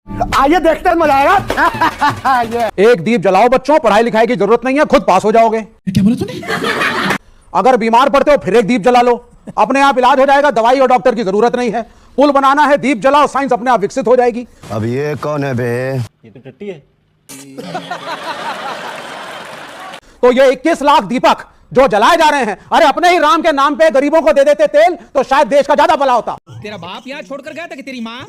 आइए देखते हैं, मजा आएगा। एक दीप जलाओ बच्चों, पढ़ाई लिखाई की जरूरत नहीं है, खुद पास हो जाओगे। क्या बोला तूने? अगर बीमार पड़ते हो फिर एक दीप जला लो, अपने आप इलाज हो जाएगा, दवाई और डॉक्टर की जरूरत नहीं है। पुल बनाना है, दीप जलाओ, साइंस अपने आप विकसित हो जाएगी। अब ये कौन है बे? ये तो टट्टी है। तो ये 21 लाख दीपक जो जलाए जा रहे हैं, अरे अपने ही राम के नाम पे गरीबों को दे देते तेल तो शायद देश का ज्यादा भला होता। तेरा बाप यहाँ छोड़कर गया था कि तेरी माँ?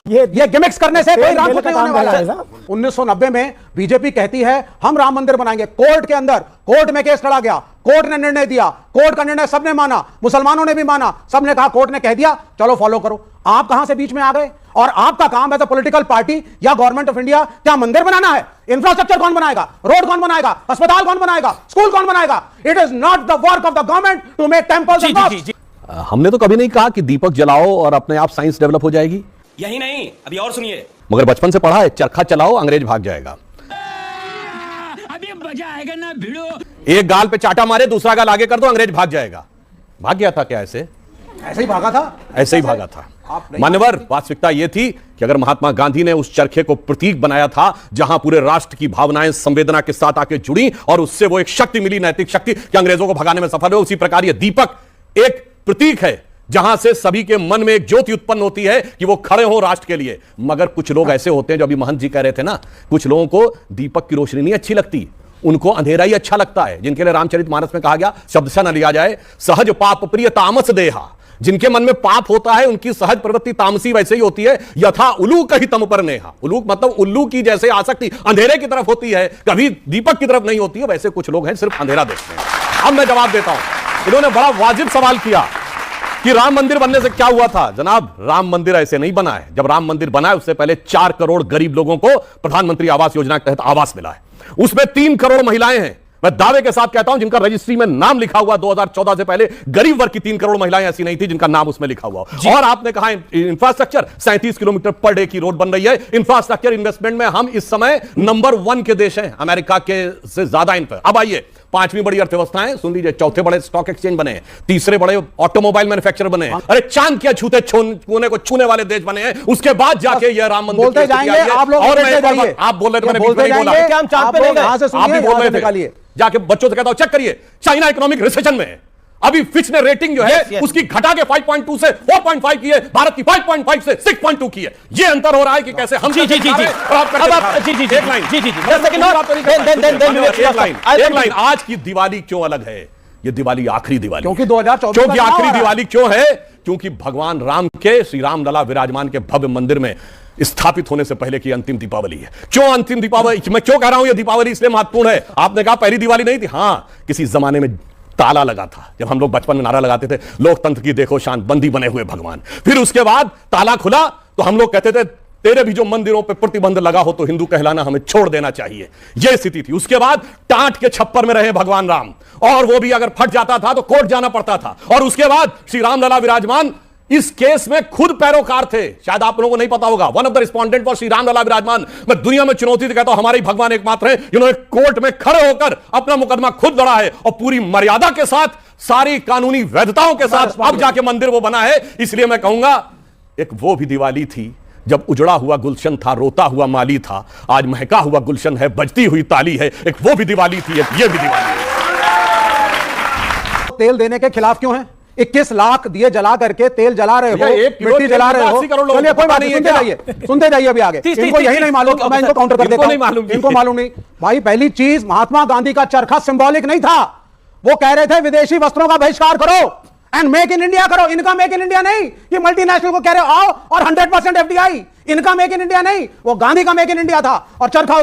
ये गिमिक्स करने से कोई राम नहीं होने वाला है। 1990 में बीजेपी कहती है हम राम मंदिर बनाएंगे, कोर्ट के अंदर, कोर्ट में केस लड़ा गया, कोर्ट ने निर्णय दिया, कोर्ट का निर्णय सबने माना, मुसलमानों ने भी माना, सबने कहा, कोर्ट ने कह दिया चलो फॉलो करो। आप कहां से बीच में आ गए? और आपका काम एज अ पॉलिटिकल पार्टी या गवर्नमेंट ऑफ इंडिया क्या मंदिर बनाना है? इंफ्रास्ट्रक्चर कौन बनाएगा? रोड कौन बनाएगा? अस्पताल कौन बनाएगा? स्कूल कौन बनाएगा? It is not the work of the government to make temples and mosques. हमने तो कभी नहीं कहा कि दीपक जलाओ और अपने आप साइंस डेवलप हो जाएगी। यही नहीं, अभी और सुनिए। मगर बचपन से पढ़ा है, चरखा चलाओ अंग्रेज भाग जाएगा। अभी मजा आएगा ना भिड़ो। एक गाल पे चाटा मारे, दूसरा गाल आगे कर दो, अंग्रेज भाग जाएगा। भाग गया था क्या? ऐसे ही भागा था, ऐसे ही भागा था। मान्यवर, वास्तविकता यह थी कि अगर महात्मा गांधी ने उस चरखे को प्रतीक बनाया था जहां पूरे राष्ट्र की भावनाएं संवेदना के साथ आके जुड़ी और उससे वो एक शक्ति मिली, नैतिक शक्ति, कि अंग्रेजों को भगाने में सफल हुए, उसी प्रकार यह दीपक एक प्रतीक है जहां से सभी के मन में एक ज्योति उत्पन्न होती है कि वो खड़े हो राष्ट्र के लिए। मगर कुछ लोग ऐसे होते हैं, जो अभी महंत जी कह रहे थे ना, कुछ लोगों को दीपक की रोशनी नहीं अच्छी लगती, उनको अंधेरा ही अच्छा लगता है, जिनके लिए रामचरितमानस में कहा गया, शब्द से न लिया जाए, सहज पाप प्रिय तामस देहा। जिनके मन में पाप होता है उनकी सहज प्रवृत्ति तामसी वैसे ही होती है। यथा उल्लू कही तम पर नेहा, उल्लू मतलब उल्लू की जैसे आसक्ति अंधेरे की तरफ होती है, कभी दीपक की तरफ नहीं होती है, वैसे कुछ लोग हैं सिर्फ अंधेरा देखते हैं। अब मैं जवाब देता हूं। इन्होंने बड़ा वाजिब सवाल किया कि राम मंदिर बनने से क्या हुआ था। जनाब, राम मंदिर ऐसे नहीं बना है। जब राम मंदिर बना है उससे पहले 4 करोड़ गरीब लोगों को प्रधानमंत्री आवास योजना के तहत आवास मिला है। उसमें 3 करोड़ महिलाएं हैं। मैं दावे के साथ कहता हूं जिनका रजिस्ट्री में नाम लिखा हुआ 2014 से पहले गरीब वर्ग की 3 करोड़ महिलाएं ऐसी नहीं थी जिनका नाम उसमें लिखा हुआ। और आपने कहा इंफ्रास्ट्रक्चर, 37 किलोमीटर पर डे की रोड बन रही है। इंफ्रास्ट्रक्चर इन्वेस्टमेंट में हम इस समय नंबर 1 के देश हैं, अमेरिका के से ज्यादा इन पर। अब आइए, 5वीं बड़ी अर्थव्यवस्था है, सुन लीजिए, 4थे बड़े स्टॉक एक्सचेंज बने हैं, 3रे बड़े ऑटोमोबाइल मैन्युफैक्चरर बने हैं, अरे चांद के छूने को छूने वाले देश बने हैं। उसके बाद जाके यह राम मंदिर बोलते जाएंगे आप लोग। और आप बोल रहे थे, मैंने बोला कि हम चांद पे नहीं गए, आप भी बोल रहे थे। जाके बच्चों से कहता हूं चेक करिए, चाइना इकोनॉमिक रिसेशन में है। अभी फिच ने रेटिंग जो है उसकी घटा के 5.2 से 4.5 की है, भारत की 5.5 से 6.2 की है। ये अंतर हो रहा है कि कैसे हम जी एक लाइन, आज की दिवाली क्यों अलग है? ये दिवाली आखिरी दिवाली, क्योंकि 2014 क्योंकि आखिरी दिवाली क्यों है? क्योंकि भगवान राम के, श्री राम लला विराजमान के भव्य मंदिर में स्थापित होने से पहले की अंतिम दीपावली है। क्यों अंतिम दीपावली? मैं क्यों कह रहा हूं ये दीपावली इसलिए महत्वपूर्ण है? आपने कहा पहली दिवाली नहीं थी। हां, किसी जमाने में ताला लगा था। जब हम लोग बचपन में नारा लगाते थे, लोकतंत्र की देखो शान, बंदी बने हुए भगवान। फिर उसके बाद ताला खुला तो हम लोग कहते थे तेरे भी जो मंदिरों पे प्रतिबंध लगा हो तो हिंदू कहलाना हमें छोड़ देना चाहिए। यह स्थिति थी। उसके बाद टाट के छप्पर में रहे भगवान राम, और वो भी अगर फट जाता था तो कोर्ट जाना पड़ता था। और उसके बाद श्री राम लला विराजमान इस केस में खुद पैरोकार थे। शायद आप लोगों को नहीं पता होगा, one of the respondent for Shri Ram Lalla Virajman. मैं दुनिया में चुनौती से कहता हूं, हमारे भगवान एकमात्र हैं जिन्होंने कोर्ट में खड़े होकर अपना मुकदमा खुद लड़ा है, और पूरी मर्यादा के साथ, सारी कानूनी वैधताओं के साथ अब जाके मंदिर वो बना है। इसलिए मैं कहूंगा, एक वो भी दिवाली थी जब उजड़ा हुआ गुलशन था, रोता हुआ माली था, आज महका हुआ गुलशन है, बजती हुई ताली है। एक वो भी दिवाली थी, एक ये भी दिवाली है। तेल देने के खिलाफ क्यों है? 21 लाख दिए जला करके तेल जला रहे हो, मिट्टी जला रहे हो। चलिए कोई बात नहीं, सुनते जाइए अभी आगे। इनको यही नहीं मालूम, मैं इनको काउंटर कर देता हूं। इनको मालूम नहीं भाई। पहली चीज, महात्मा गांधी का चरखा सिंबॉलिक नहीं था। वो कह रहे थे विदेशी वस्त्रों का बहिष्कार करो एंड मेक इन इंडिया करो। इनका मेक इन इंडिया नहीं, ये मल्टीनेशनल को कह रहे हो आओ और 100% FDI। इनका मेक इन इंडिया नहीं, वो गांधी का मेक इन इंडिया था। और चरखा